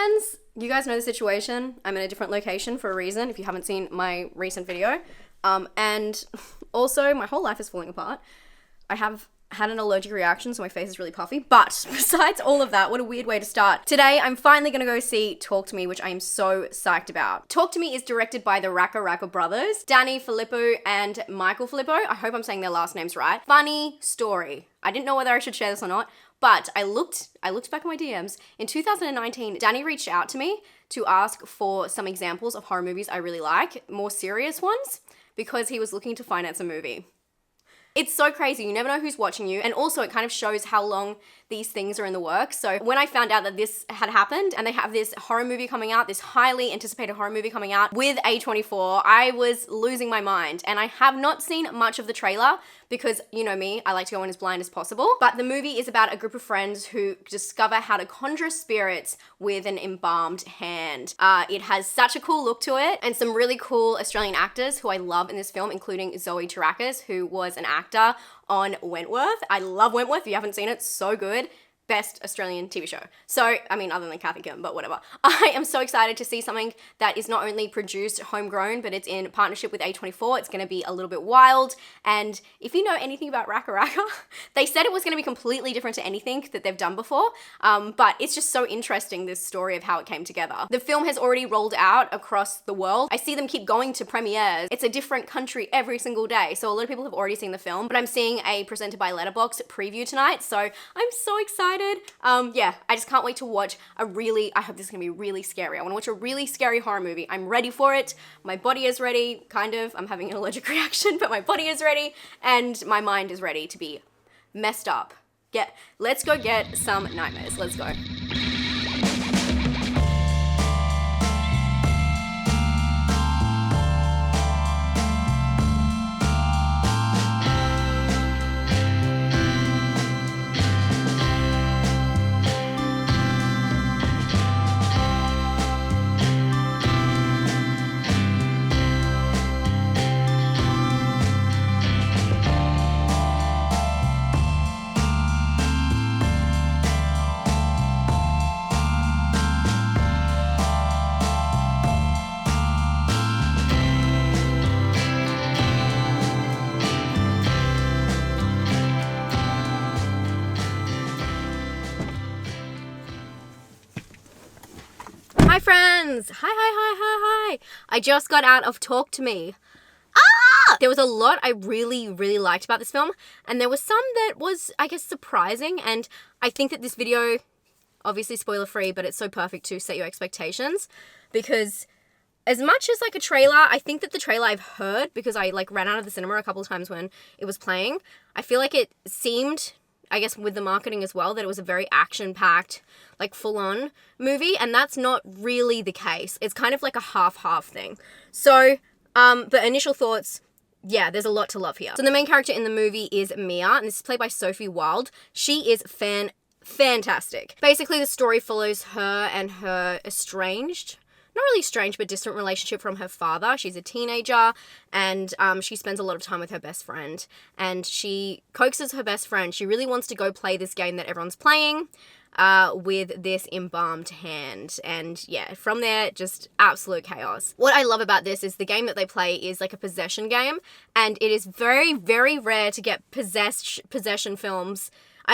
friends, you guys know the situation. I'm in a different location for a reason, if you haven't seen my recent video. And also, my whole life is falling apart. I have had an allergic reaction, so my face is really puffy. But besides all of that, what a weird way to start. Today, I'm finally gonna go see Talk to Me, which I am so psyched about. Talk to Me is directed by the Raka brothers, Danny Filippo and Michael Filippo. I hope I'm saying their last names right. Funny story. I didn't know whether I should share this or not, but I looked back at my DMs. In 2019, Danny reached out to me to ask for some examples of horror movies I really like, more serious ones, because he was looking to finance a movie. It's so crazy. You never know who's watching you. And also it kind of shows how long these things are in the works. So when I found out that this had happened and they have this horror movie coming out, this highly anticipated horror movie coming out with A24, I was losing my mind. And I have not seen much of the trailer because, you know me, I like to go in as blind as possible. But the movie is about a group of friends who discover how to conjure spirits with an embalmed hand. It has such a cool look to it and some really cool Australian actors who I love in this film, including Zoe Terakis, who was an actor on Wentworth. I love Wentworth. If you haven't seen it, so good. Best Australian TV show. So, I mean, other than Kathy Kim, but whatever. I am so excited to see something that is not only produced homegrown, but it's in partnership with A24. It's gonna be a little bit wild. And if you know anything about Raka, they said it was gonna be completely different to anything that they've done before. But it's just so interesting, this story of how it came together. The film has already rolled out across the world. I see them keep going to premieres. It's a different country every single day. So a lot of people have already seen the film, but I'm seeing a presented by Letterboxd preview tonight. So I'm so excited. Yeah, I just can't wait to watch I hope this is gonna be really scary. I wanna watch a really scary horror movie. I'm ready for it. My body is ready, kind of. I'm having an allergic reaction, but my body is ready and my mind is ready to be messed up. Let's go get some nightmares. Let's go. Hi friends! Hi. I just got out of Talk to Me. There was a lot I really liked about this film, and there was some that was, I guess, surprising, and I think that this video, obviously spoiler free, but it's so perfect to set your expectations, because as much as like a trailer, I think that the trailer I've heard, because I like ran out of the cinema a couple of times when it was playing, I feel like it seemed, I guess with the marketing as well, that it was a very action-packed, like full-on movie, and that's not really the case. It's kind of like a half-half thing. So, but initial thoughts, yeah, there's a lot to love here. So the main character in the movie is Mia, and this is played by Sophie Wilde. She is fantastic. Basically, the story follows her and her estranged, not really strange, but distant relationship from her father. She's a teenager, and she spends a lot of time with her best friend. And she coaxes her best friend. She really wants to go play this game that everyone's playing with this embalmed hand. And yeah, from there, just absolute chaos. What I love about this is the game that they play is like a possession game, and it is very rare to get possession films.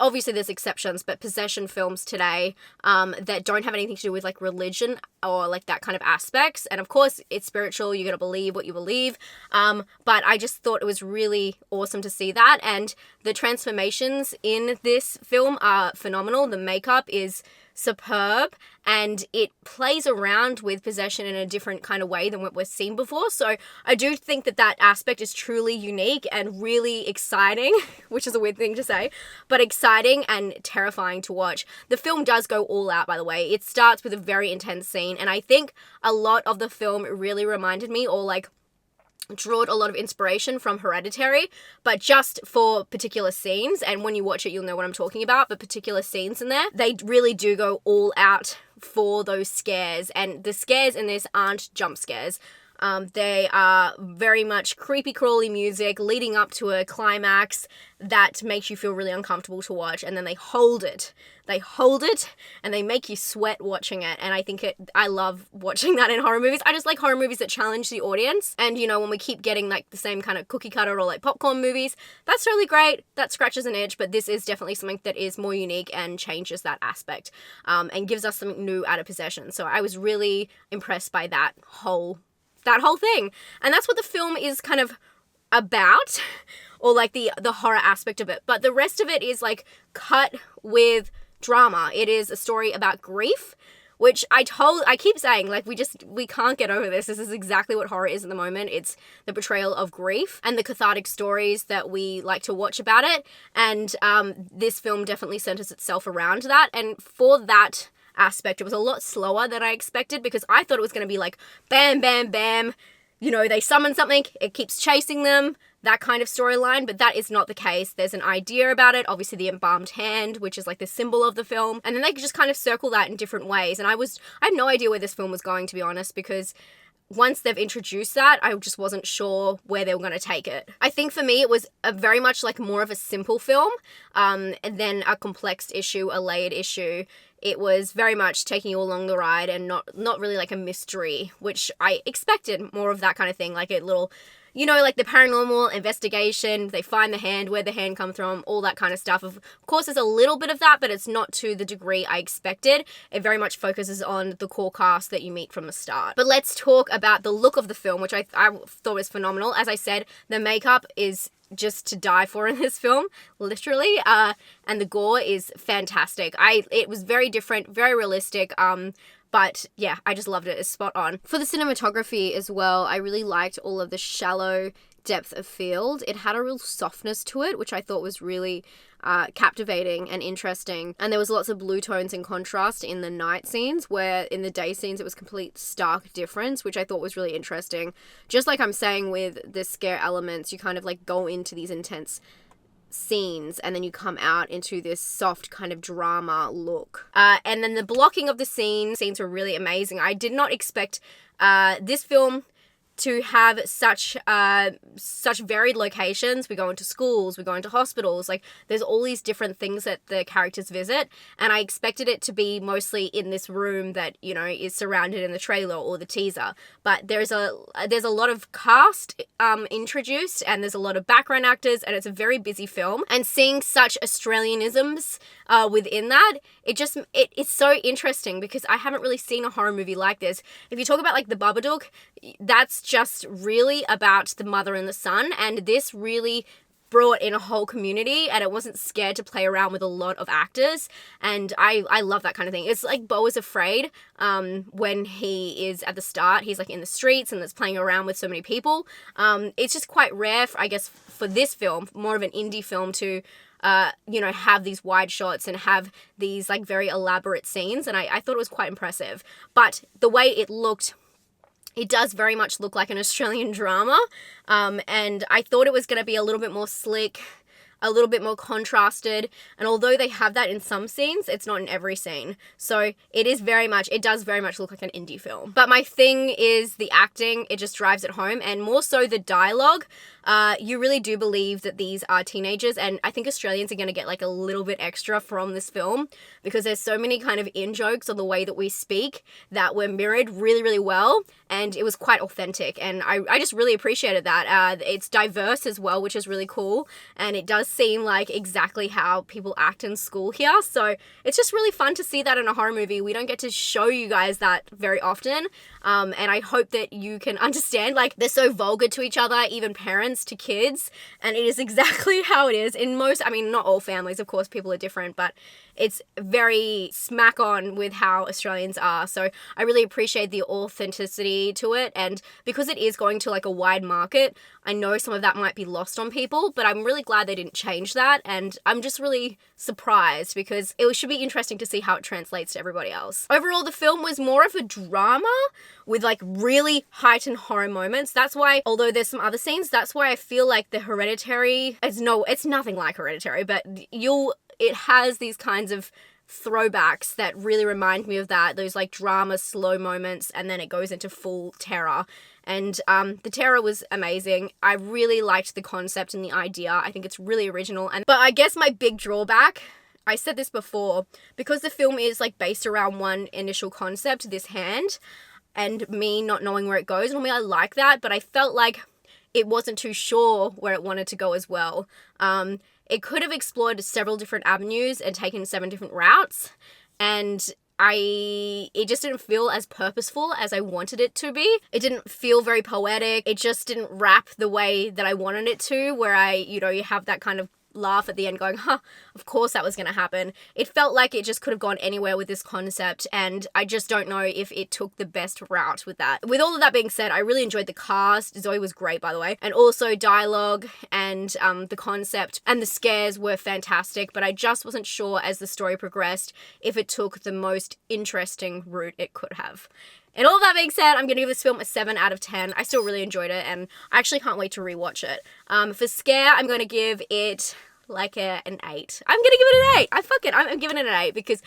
Obviously there's exceptions, but possession films today that don't have anything to do with like religion or like that kind of aspects. And of course it's spiritual, you gotta believe what you believe. But I just thought it was really awesome to see that. And the transformations in this film are phenomenal. The makeup is superb, and it plays around with possession in a different kind of way than what we've seen before. So I do think that that aspect is truly unique and really exciting, which is a weird thing to say, but exciting and terrifying to watch. The film does go all out, by the way. It starts with a very intense scene, and I think a lot of the film really reminded me, or like drawed a lot of inspiration from Hereditary, but just for particular scenes. And when you watch it, you'll know what I'm talking about, but particular scenes in there, they really do go all out for those scares. And the scares in this aren't jump scares. They are very much creepy crawly music leading up to a climax that makes you feel really uncomfortable to watch, and then they hold it. They hold it and they make you sweat watching it. And I love watching that in horror movies. I just like horror movies that challenge the audience. And you know, when we keep getting like the same kind of cookie cutter or like popcorn movies, that's totally great. That scratches an itch, but this is definitely something that is more unique and changes that aspect, and gives us something new out of possession. So I was really impressed by that whole thing. And that's what the film is kind of about, or like the horror aspect of it. But the rest of it is like cut with drama. It is a story about grief, which I keep saying, like, we can't get over this. This is exactly what horror is at the moment. It's the portrayal of grief and the cathartic stories that we like to watch about it. And this film definitely centers itself around that. And for that aspect, it was a lot slower than I expected, because I thought it was going to be like bam, bam, bam, you know, they summon something, it keeps chasing them, that kind of storyline, but that is not the case. There's an idea about it, obviously the embalmed hand, which is like the symbol of the film, and then they just kind of circle that in different ways. And I had no idea where this film was going, to be honest, because once they've introduced that, I just wasn't sure where they were going to take it. I think for me, it was a very much like more of a simple film, and then a complex issue, a layered issue. It was very much taking you along the ride and not really like a mystery, which I expected more of that kind of thing, like a little, you know, like the paranormal investigation, they find the hand, where the hand comes from, all that kind of stuff. Of course, there's a little bit of that, but it's not to the degree I expected. It very much focuses on the core cast that you meet from the start. But let's talk about the look of the film, which I thought was phenomenal. As I said, the makeup is just to die for in this film, literally, and the gore is fantastic. It was very different, very realistic, but yeah, I just loved it. It's spot on. For the cinematography as well, I really liked all of the shallow depth of field. It had a real softness to it, which I thought was really captivating and interesting. And there was lots of blue tones in contrast in the night scenes, where in the day scenes it was complete stark difference, which I thought was really interesting. Just like I'm saying with the scare elements, you kind of like go into these intense scenes and then you come out into this soft kind of drama look. And then the blocking of the scenes were really amazing. I did not expect this film to have such varied locations. We go into schools, we go into hospitals, like there's all these different things that the characters visit, and I expected it to be mostly in this room that, you know, is surrounded in the trailer or the teaser. But there's a lot of cast introduced, and there's a lot of background actors, and it's a very busy film. And seeing such Australianisms within that, it's so interesting, because I haven't really seen a horror movie like this. If you talk about like The Babadook, that's just really about the mother and the son, and this really brought in a whole community, and it wasn't scared to play around with a lot of actors, and I love that kind of thing. It's like Beau is Afraid, when he is at the start, he's like in the streets and it's playing around with so many people. It's just quite rare, I guess, for this film, more of an indie film, to you know, have these wide shots and have these like very elaborate scenes, and I thought it was quite impressive. But the way it looked, it does very much look like an Australian drama, and I thought it was going to be a little bit more slick, a little bit more contrasted, and although they have that in some scenes, it's not in every scene. So it does very much look like an indie film. But my thing is the acting, it just drives it home, and more so the dialogue. You really do believe that these are teenagers, and I think Australians are going to get like a little bit extra from this film, because there's so many kind of in-jokes on the way that we speak that were mirrored really, really well, and it was quite authentic, and I just really appreciated that. It's diverse as well, which is really cool, and it does seem like exactly how people act in school here, so it's just really fun to see that in a horror movie. We don't get to show you guys that very often, and I hope that you can understand, like, they're so vulgar to each other, even parents to kids, and it is exactly how it is in most, I mean, not all families, of course, people are different, but it's very smack on with how Australians are. So I really appreciate the authenticity to it, and because it is going to like a wide market, I know some of that might be lost on people, but I'm really glad they didn't change that, and I'm just really surprised, because it should be interesting to see how it translates to everybody else. Overall, the film was more of a drama with like really heightened horror moments. That's why, although there's some other scenes, that's why I feel like the Hereditary it's nothing like Hereditary, but it has these kinds of throwbacks that really remind me of that, those like drama slow moments, and then it goes into full terror. And the terror was amazing. I really liked the concept and the idea. I think it's really original. But I guess my big drawback, I said this before, because the film is like based around one initial concept, this hand, and me not knowing where it goes. Normally I like that, but I felt like it wasn't too sure where it wanted to go as well. It could have explored several different avenues and taken 7 different routes, and it just didn't feel as purposeful as I wanted it to be. It didn't feel very poetic. It just didn't wrap the way that I wanted it to, where you have that kind of laugh at the end going, of course that was going to happen. It felt like it just could have gone anywhere with this concept, and I just don't know if it took the best route with that. With all of that being said, I really enjoyed the cast. Zoe was great, by the way, and also dialogue and the concept and the scares were fantastic, but I just wasn't sure as the story progressed if it took the most interesting route it could have. And all of that being said, I'm going to give this film a 7 out of 10. I still really enjoyed it, and I actually can't wait to rewatch it. For scare, I'm going to give it like an 8. I'm going to give it an 8. I'm giving it an 8 because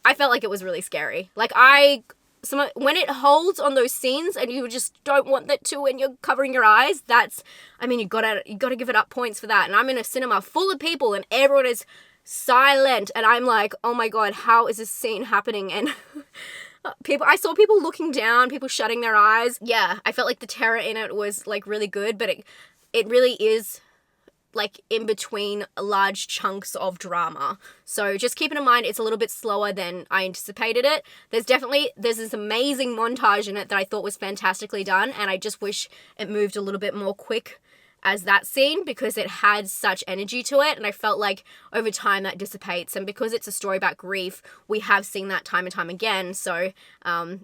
I felt like it was really scary. Like when it holds on those scenes and you just don't want that to when you're covering your eyes, you got to give it up points for that. And I'm in a cinema full of people and everyone is silent, and I'm like, oh my God, how is this scene happening? And I saw people looking down, people shutting their eyes. Yeah, I felt like the terror in it was like really good, but it really is like in between large chunks of drama. So just keeping in mind, it's a little bit slower than I anticipated it. There's this amazing montage in it that I thought was fantastically done, and I just wish it moved a little bit more quick as that scene, because it had such energy to it, and I felt like over time that dissipates, and because it's a story about grief, we have seen that time and time again, so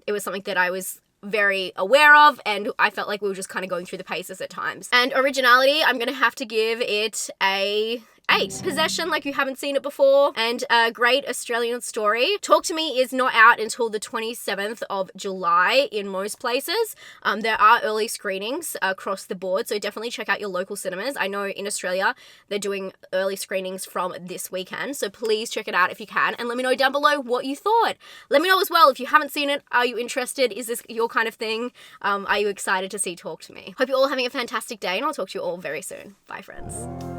it was something that I was very aware of, and I felt like we were just kind of going through the paces at times. And originality, I'm gonna have to give it a 8. Possession, like you haven't seen it before, and a great Australian story. Talk to Me is not out until the 27th of July in most places. There are early screenings across the board, so definitely check out your local cinemas. I know in Australia they're doing early screenings from this weekend, so please check it out if you can, and let me know down below what you thought. Let me know as well if you haven't seen it. Are you interested? Is this your kind of thing? Are you excited to see Talk to Me? Hope you're all having a fantastic day, and I'll talk to you all very soon. Bye, friends.